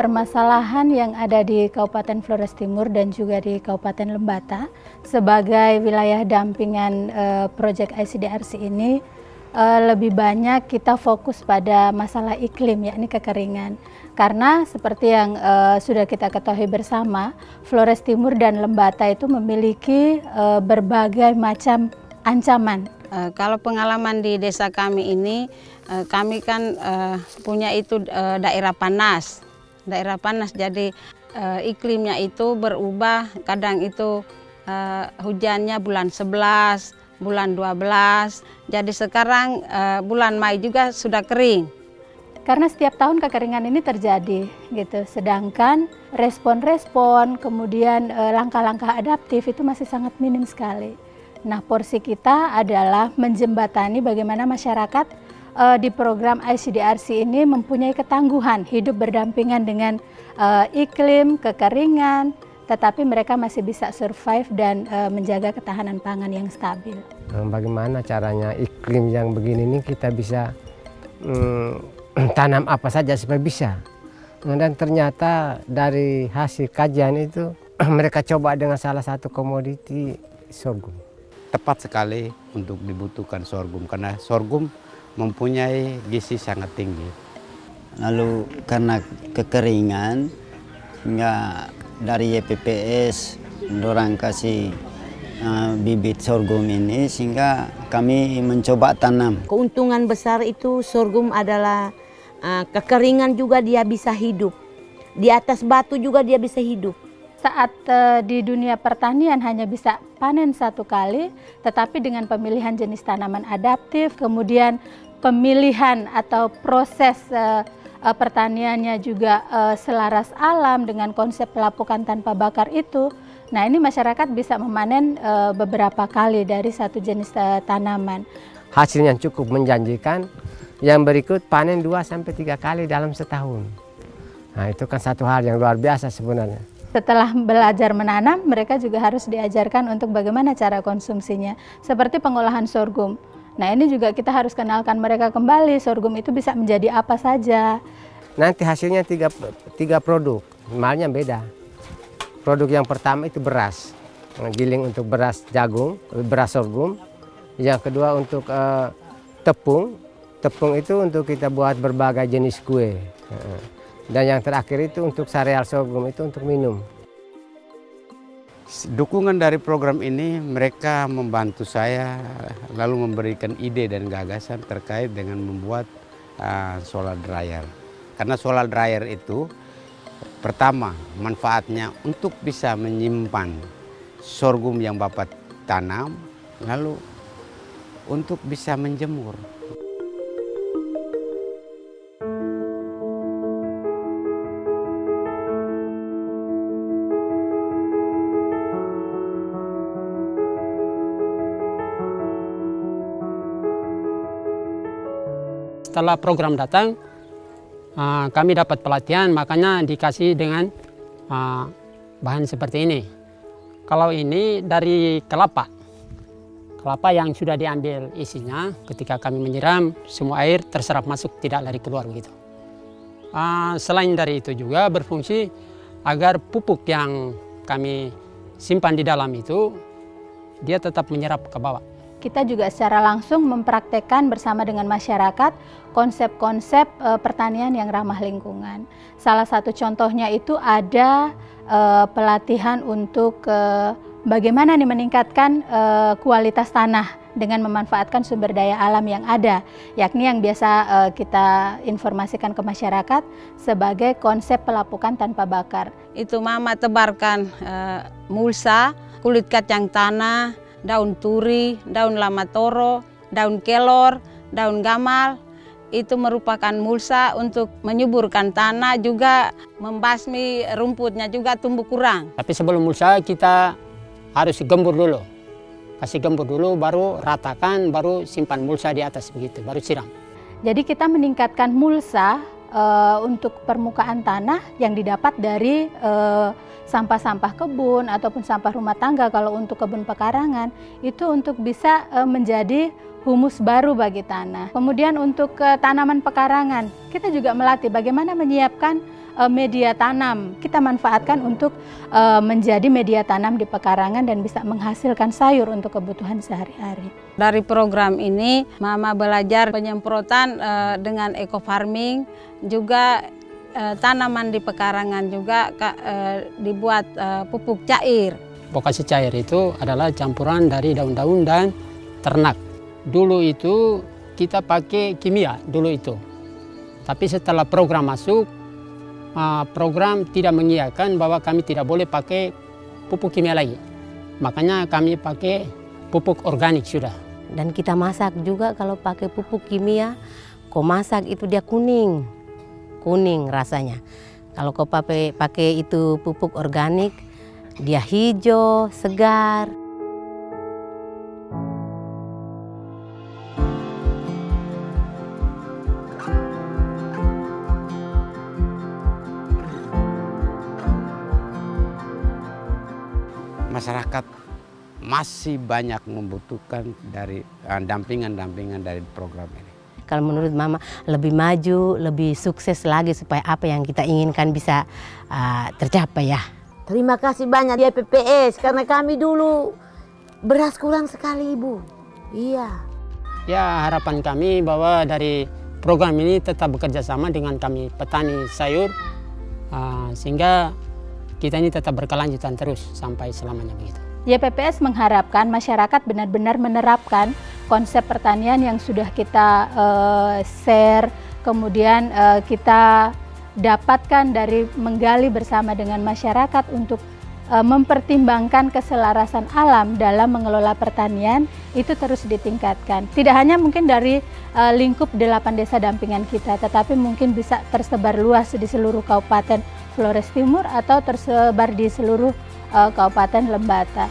permasalahan yang ada di Kabupaten Flores Timur dan juga di Kabupaten Lembata sebagai wilayah dampingan proyek ICDRC ini lebih banyak kita fokus pada masalah iklim, yakni kekeringan. Karena seperti yang sudah kita ketahui bersama, Flores Timur dan Lembata itu memiliki berbagai macam ancaman. Kalau pengalaman di desa kami ini, kami kan punya itu daerah panas. Daerah panas, jadi iklimnya itu berubah, kadang itu hujannya bulan 11, bulan 12, jadi sekarang bulan Mei juga sudah kering. Karena setiap tahun kekeringan ini terjadi, gitu. Sedangkan respon-respon, kemudian langkah-langkah adaptif itu masih sangat minim sekali. Nah, porsi kita adalah menjembatani bagaimana masyarakat di program ICDRC ini mempunyai ketangguhan hidup berdampingan dengan iklim, kekeringan, tetapi mereka masih bisa survive dan menjaga ketahanan pangan yang stabil. Bagaimana caranya iklim yang begini ini kita bisa tanam apa saja supaya bisa. Dan ternyata dari hasil kajian itu mereka coba dengan salah satu komoditi sorghum. Tepat sekali untuk dibutuhkan sorghum karena sorghum mempunyai gizi sangat tinggi. Lalu karena kekeringan, hingga dari YPPS dorang kasih bibit sorghum ini sehingga kami mencoba tanam. Keuntungan besar itu sorghum adalah kekeringan juga dia bisa hidup. Di atas batu juga dia bisa hidup. Saat di dunia pertanian hanya bisa panen satu kali, tetapi dengan pemilihan jenis tanaman adaptif, kemudian pemilihan atau proses pertaniannya juga selaras alam dengan konsep pelapukan tanpa bakar itu. Nah, ini masyarakat bisa memanen beberapa kali dari satu jenis tanaman. Hasilnya cukup menjanjikan, yang berikut panen 2-3 kali dalam setahun. Nah, itu kan satu hal yang luar biasa sebenarnya. Setelah belajar menanam, mereka juga harus diajarkan untuk bagaimana cara konsumsinya, seperti pengolahan sorghum. Nah, ini juga kita harus kenalkan mereka kembali, sorghum itu bisa menjadi apa saja. Nanti hasilnya tiga produk, malnya beda. Produk yang pertama itu beras, giling untuk beras jagung, beras sorghum. Yang kedua untuk tepung, tepung itu untuk kita buat berbagai jenis kue. Dan yang terakhir itu untuk sereal sorghum, itu untuk minum. Dukungan dari program ini mereka membantu saya lalu memberikan ide dan gagasan terkait dengan membuat solar dryer. Karena solar dryer itu pertama manfaatnya untuk bisa menyimpan sorghum yang Bapak tanam, lalu untuk bisa menjemur. Setelah program datang, kami dapat pelatihan, makanya dikasih dengan bahan seperti ini. Kalau ini dari kelapa yang sudah diambil isinya, ketika kami menyiram, semua air terserap masuk, tidak lari keluar begitu. Selain dari itu juga berfungsi agar pupuk yang kami simpan di dalam itu, dia tetap menyerap ke bawah. Kita juga secara langsung mempraktekkan bersama dengan masyarakat konsep-konsep pertanian yang ramah lingkungan. Salah satu contohnya itu ada pelatihan untuk bagaimana nih meningkatkan kualitas tanah dengan memanfaatkan sumber daya alam yang ada, yakni yang biasa kita informasikan ke masyarakat sebagai konsep pelapukan tanpa bakar. Itu Mama tebarkan mulsa, kulit kacang tanah, daun turi, daun lamatoro, daun kelor, daun gamal. Itu merupakan mulsa untuk menyuburkan tanah, juga membasmi rumputnya juga tumbuh kurang. Tapi sebelum mulsa kita harus gembur dulu. Kasih gembur dulu, baru ratakan, baru simpan mulsa di atas begitu, baru siram. Jadi kita meningkatkan mulsa untuk permukaan tanah yang didapat dari sampah-sampah kebun ataupun sampah rumah tangga. Kalau untuk kebun pekarangan itu untuk bisa menjadi humus baru bagi tanah. Kemudian untuk tanaman pekarangan kita juga melatih bagaimana menyiapkan media tanam. Kita manfaatkan untuk menjadi media tanam di pekarangan dan bisa menghasilkan sayur untuk kebutuhan sehari-hari. Dari program ini, Mama belajar penyemprotan dengan eco farming, juga tanaman di pekarangan juga dibuat pupuk cair. Vokasi cair itu adalah campuran dari daun-daun dan ternak. Dulu itu kita pakai kimia dulu itu. Tapi setelah program masuk, program tidak mengiyakan bahwa kami tidak boleh pakai pupuk kimia lagi. Makanya kami pakai pupuk organik sudah. Dan kita masak juga kalau pakai pupuk kimia, kau masak itu dia kuning rasanya. Kalau kau pakai itu pupuk organik, dia hijau, segar. Masyarakat masih banyak membutuhkan dari dampingan-dampingan dari program ini. Kalau menurut Mama lebih maju, lebih sukses lagi supaya apa yang kita inginkan bisa tercapai ya. Terima kasih banyak ya PPS karena kami dulu beras kurang sekali Ibu. Iya. Ya, harapan kami bahwa dari program ini tetap bekerja sama dengan kami petani sayur sehingga kita ini tetap berkelanjutan terus sampai selamanya begitu. YPPS mengharapkan masyarakat benar-benar menerapkan konsep pertanian yang sudah kita share, kemudian kita dapatkan dari menggali bersama dengan masyarakat untuk mempertimbangkan keselarasan alam dalam mengelola pertanian itu terus ditingkatkan. Tidak hanya mungkin dari lingkup 8 desa dampingan kita, tetapi mungkin bisa tersebar luas di seluruh Kabupaten Flores Timur atau tersebar di seluruh Kabupaten Lembata.